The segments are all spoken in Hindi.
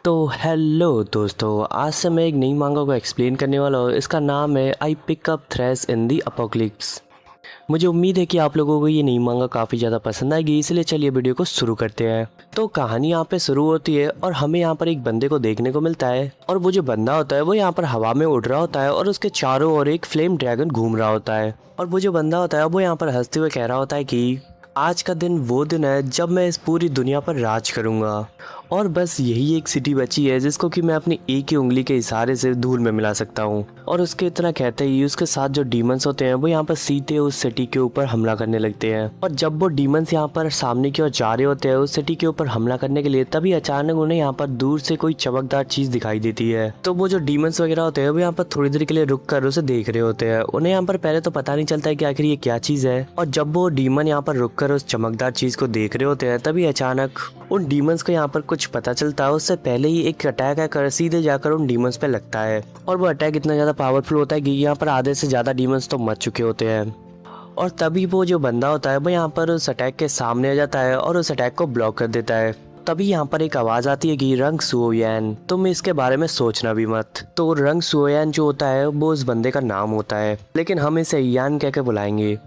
तो हेलो दोस्तों, आज से मैं एक नई मांगा को एक्सप्लेन करने वाला हूँ। इसका नाम है I pick up thresh in the apocalypse. मुझे उम्मीद है कि आप लोगों को ये नई मांगा काफ़ी ज़्यादा पसंद आएगी, इसलिए चलिए वीडियो को शुरू करते हैं। तो कहानी यहाँ पे शुरू होती है और हमें यहाँ पर एक बंदे को देखने को मिलता है और वो जो बंदा होता है वो यहाँ पर हवा में उड़ रहा होता है और उसके चारों ओर एक फ्लेम ड्रैगन घूम रहा होता है। और वो जो बंदा होता है वो यहाँ पर हंसते हुए कह रहा होता है कि आज का दिन वो दिन है जब मैं इस पूरी दुनिया पर राज करूँगा और बस यही एक सिटी बची है जिसको कि मैं अपनी एक ही उंगली के इशारे से धूल में मिला सकता हूँ। और उसके इतना कहते ही उसके साथ जो डीमंस होते हैं वो यहाँ पर सीधे उस सिटी के ऊपर हमला करने लगते हैं। और जब वो डीमंस यहाँ पर सामने की ओर जा रहे होते हैं उस सिटी के ऊपर हमला करने के लिए, तभी अचानक उन्हें यहाँ पर दूर से कोई चमकदार चीज दिखाई देती है। तो वो जो डीमंस वगैरह होते हैं वो यहाँ पर थोड़ी देर के लिए रुक कर उसे देख रहे होते हैं। उन्हें यहाँ पर पहले तो पता नहीं चलता है कि आखिर ये क्या चीज है। और जब वो डीमन यहाँ पर रुक कर उस चमकदार चीज को देख रहे होते हैं तभी अचानक उन डीमंस को यहाँ पर कुछ पता चलता है। उससे पहले ही एक अटैक आकर सीधे जाकर उन डीमंस पे लगता है और वो अटैक इतना ज्यादा पावरफुल होता है कि यहाँ पर आधे से ज्यादा डीमंस तो मर चुके होते हैं। और तभी वो जो बंदा होता है वो यहाँ पर उस अटैक के सामने आ जाता है और उस अटैक को ब्लॉक कर देता है। तभी यहाँ पर एक आवाज आती है कि रंग सुओयान, तुम इसके बारे में सोचना भी मत। तो रंग सुओयान जो होता है वो उस बंदे का नाम होता है, लेकिन हम इसे यान कह के बुलाएंगे।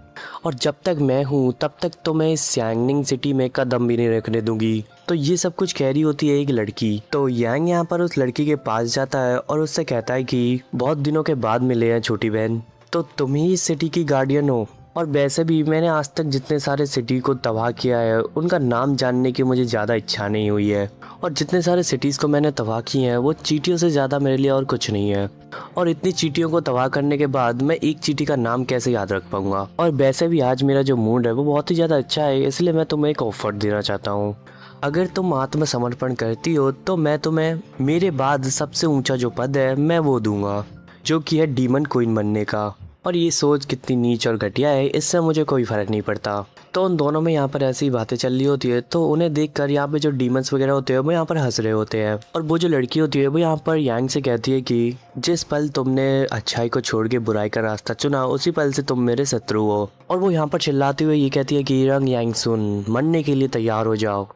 और जब तक मैं हूँ तब तक तो मैं इस सैंगनिंग सिटी में कदम भी नहीं रखने दूंगी। तो ये सब कुछ कह रही होती है एक लड़की। तो यांग यहाँ पर उस लड़की के पास जाता है और उससे कहता है कि बहुत दिनों के बाद मिले हैं छोटी बहन, तो तुम ही इस सिटी की गार्डियन हो। और वैसे भी मैंने आज तक जितने सारे सिटी को तबाह किया है उनका नाम जानने की मुझे ज़्यादा इच्छा नहीं हुई है। और जितने सारे सिटीज़ को मैंने तबाह किए हैं वो चींटियों से ज़्यादा मेरे लिए और कुछ नहीं है। और इतनी चींटियों को तबाह करने के बाद मैं एक चींटी का नाम कैसे याद रख पाऊंगा। और वैसे भी आज मेरा जो मूड है वो बहुत ही ज़्यादा अच्छा है, इसलिए मैं तुम्हें एक ऑफर देना चाहता हूँ। अगर तुम आत्मसमर्पण करती हो तो मैं तुम्हें मेरे बाद सबसे ऊंचा जो पद है मैं वो दूंगा, जो कि है डीमन क्वीन बनने का। और ये सोच कितनी नीच और घटिया है, इससे मुझे कोई फर्क नहीं पड़ता। तो उन दोनों में यहाँ पर ऐसी बातें चल रही होती है। तो उन्हें देखकर यहाँ पे जो डीमंस वगैरह होते हैं वो यहाँ पर हंस रहे होते हैं। और वो जो लड़की होती है वो यहाँ पर यांग से कहती है कि जिस पल तुमने अच्छाई को छोड़ के बुराई का रास्ता चुना उसी पल से तुम मेरे शत्रु हो। और वो यहाँ पर चिल्लाते हुए ये कहती है कि रंग यांग सुन, मरने के लिए तैयार हो जाओ।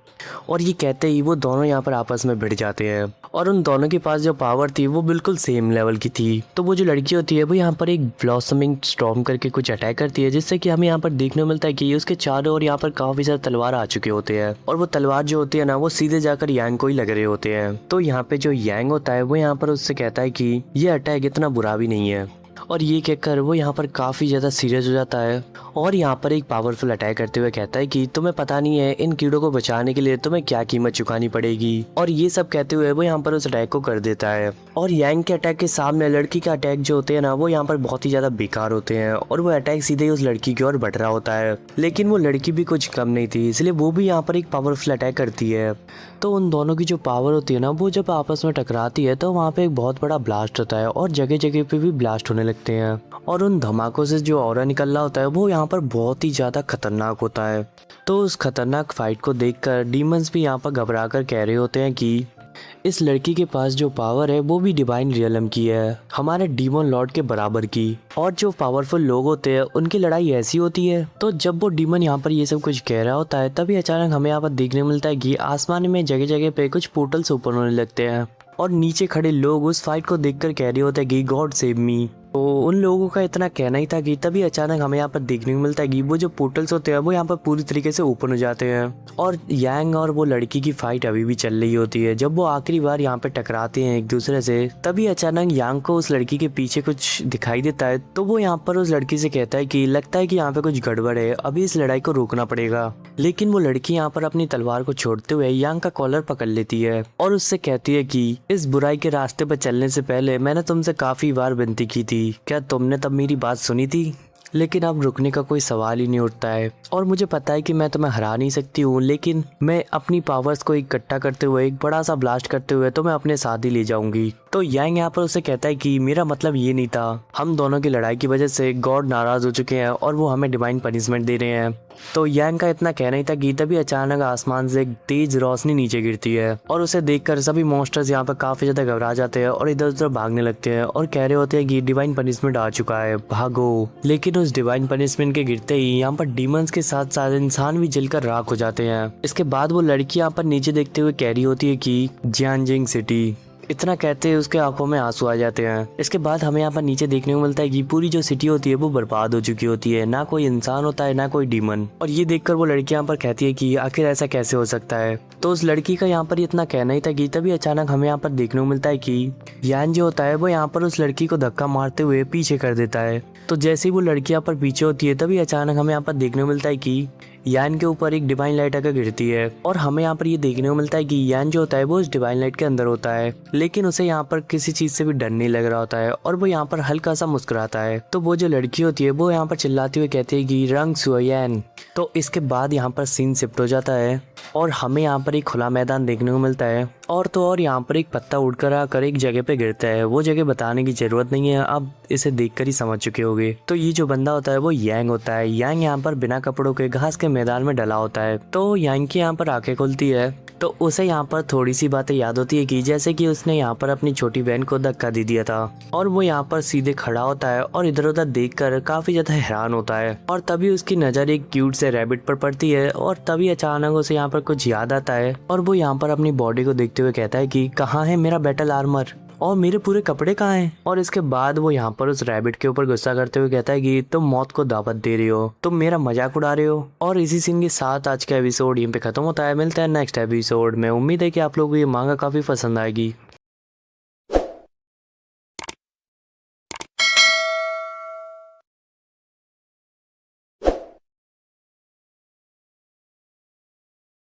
और ये कहते ही वो दोनों यहाँ पर आपस में भिड़ जाते हैं। और उन दोनों के पास जो पावर थी वो बिल्कुल सेम लेवल की थी। तो वो जो लड़की होती है वो यहाँ पर एक ब्लॉसमिंग स्टॉर्म करके कुछ अटैक करती है, जिससे कि हमें यहाँ पर देखने को मिलता है कि उसके चारों ओर यहाँ पर काफी सारे तलवार आ चुके होते हैं। और वो तलवार जो होती है ना वो सीधे जाकर यांग को ही लग रहे होते हैं। तो यहाँ पे जो यांग होता है वो यहाँ पर उससे कहता है कि ये अटैक इतना बुरा भी नहीं है। और ये कहकर वो यहाँ पर काफ़ी ज़्यादा सीरियस हो जाता है और यहाँ पर एक पावरफुल अटैक करते हुए कहता है कि तुम्हें पता नहीं है इन कीड़ों को बचाने के लिए तुम्हें क्या कीमत चुकानी पड़ेगी। और ये सब कहते हुए वो यहाँ पर उस अटैक को कर देता है। और यांग के अटैक के सामने लड़की के अटैक जो होते हैं ना वो यहाँ पर बहुत ही ज़्यादा बेकार होते हैं और वो अटैक सीधे ही उस लड़की की ओर बढ़ रहा होता है। लेकिन वो लड़की भी कुछ कम नहीं थी, इसलिए वो भी यहाँ पर एक पावरफुल अटैक करती है। तो उन दोनों की जो पावर होती है ना वो जब आपस में टकराती है तो वहाँ पे एक बहुत बड़ा ब्लास्ट होता है और जगह जगह पे भी ब्लास्ट होने लगते हैं। और उन धमाकों से जो ऑरा निकल रहा होता है वो यहाँ पर बहुत ही ज़्यादा खतरनाक होता है। तो उस खतरनाक फाइट को देखकर डीमंस भी यहाँ पर घबरा कर कह रहे होते हैं कि इस लड़की के पास जो पावर है वो भी डिवाइन रियलम की है, हमारे डीमन लॉर्ड के बराबर की। और जो पावरफुल लोग होते हैं उनकी लड़ाई ऐसी होती है। तो जब वो डीमन यहाँ पर ये सब कुछ कह रहा होता है तभी अचानक हमें यहाँ पर देखने को मिलता है कि आसमान में जगह जगह पे कुछ पोर्टल्स ओपन होने लगते हैं और नीचे खड़े लोग उस फाइट को देखकर कह रहे होते हैं कि गॉड सेव मी। तो उन लोगों का इतना कहना ही था कि तभी अचानक हमें यहाँ पर देखने को मिलता है कि वो जो पोर्टल्स होते हैं वो यहाँ पर पूरी तरीके से ओपन हो जाते हैं। और यांग और वो लड़की की फाइट अभी भी चल रही होती है। जब वो आखिरी बार यहाँ पे टकराते हैं एक दूसरे से तभी अचानक यांग को उस लड़की के पीछे कुछ दिखाई देता है। तो वो यहाँ पर उस लड़की से कहता है कि लगता है कि यहाँ पे कुछ गड़बड़ है, अभी इस लड़ाई को रोकना पड़ेगा। लेकिन वो लड़की यहाँ पर अपनी तलवार को छोड़ते हुए यांग का कॉलर पकड़ लेती है और उससे कहती है कि इस बुराई के रास्ते पर चलने से पहले मैंने तुमसे काफी बार विनती की थी, क्या तुमने तब मेरी बात सुनी थी? लेकिन अब रुकने का कोई सवाल ही नहीं उठता है। और मुझे पता है कि मैं तुम्हें हरा नहीं सकती हूँ, लेकिन मैं अपनी पावर्स को इकट्ठा करते हुए एक बड़ा सा ब्लास्ट करते हुए तुम्हें अपने साथ ही ले जाऊंगी। तो यांग यहाँ पर उसे कहता है कि मेरा मतलब ये नहीं था, हम दोनों की लड़ाई की वजह से गॉड नाराज हो चुके हैं और वो हमें डिवाइन पनिशमेंट दे रहे हैं। तो यांग का इतना कहना ही था कि तभी अचानक आसमान से एक तेज रोशनी नीचे गिरती है और उसे देखकर सभी मॉन्स्टर्स यहाँ पर काफी ज्यादा घबरा जाते हैं और इधर उधर भागने लगते हैं और कह रहे होते हैं कि डिवाइन पनिशमेंट आ चुका है, भागो। लेकिन उस डिवाइन पनिशमेंट के गिरते ही यहाँ पर डीमंस के साथ साथ इंसान भी जलकर राख हो जाते हैं। इसके बाद वो लड़की यहाँ पर नीचे देखते हुए कह रही होती है कि जियांजिंग सिटी। इतना कहते हैं उसके आंखों में आंसू आ जाते हैं। इसके बाद हमें यहाँ पर नीचे देखने को मिलता है कि पूरी जो सिटी होती है वो बर्बाद हो चुकी होती है, ना कोई इंसान होता है ना कोई डीमन। और ये देखकर वो लड़की यहाँ पर कहती है कि आखिर ऐसा कैसे हो सकता है। तो उस लड़की का यहाँ पर इतना कहना ही था कि तभी अचानक हमें यहाँ पर देखने को मिलता है कि यान जो होता है वो यहाँ पर उस लड़की को धक्का मारते हुए पीछे कर देता है। तो जैसे ही वो लड़की यहाँ पर पीछे होती है तभी अचानक हमें यहाँ पर देखने को मिलता है कि यान के ऊपर एक डिवाइन लाइट आकर गिरती है और हमें यहाँ पर ये देखने को मिलता है कि यान जो होता है वो उस डिवाइन लाइट के अंदर होता है, लेकिन उसे यहाँ पर किसी चीज से भी डर नहीं लग रहा होता है और वो यहाँ पर हल्का सा मुस्कुराता है। तो वो जो लड़की होती है वो यहाँ पर चिल्लाती हुई कहती है कि रंग सुयान। तो इसके बाद यहाँ पर सीन शिफ्ट हो जाता है और हमें यहाँ पर एक खुला मैदान देखने को मिलता है और तो और यहाँ पर एक पत्ता उड़कर आकर एक जगह पे गिरता है। वो जगह बताने की जरूरत नहीं है, आप इसे देखकर ही समझ चुके होंगे। तो ये जो बंदा होता है वो यांग होता है। यांग यहाँ पर बिना कपड़ों के घास के मैदान में डला होता है। तो यांग की यहाँ पर आंखें खुलती है तो उसे यहाँ पर थोड़ी सी बातें याद होती है कि जैसे कि उसने यहाँ पर अपनी छोटी बहन को धक्का दे दिया था और वो यहाँ पर सीधे खड़ा होता है और इधर उधर देखकर काफी ज्यादा हैरान होता है। और तभी उसकी नजर एक क्यूट से रैबिट पर पड़ती है और तभी अचानक उसे यहाँ पर कुछ याद आता है और वो यहाँ पर अपनी बॉडी को देखते हुए कहता है कि कहाँ है मेरा बैटल आर्मर और मेरे पूरे कपड़े कहाँ हैं। और इसके बाद वो यहाँ पर उस रैबिट के ऊपर गुस्सा करते हुए कहता है कि तुम मौत को दावत दे रहे हो, तुम मेरा मजाक उड़ा रहे हो। और इसी सीन के साथ आज का एपिसोड यहीं पे खत्म होता है। मिलता है नेक्स्ट एपिसोड में। उम्मीद है कि आप लोगों को ये मांगा काफी पसंद आएगी।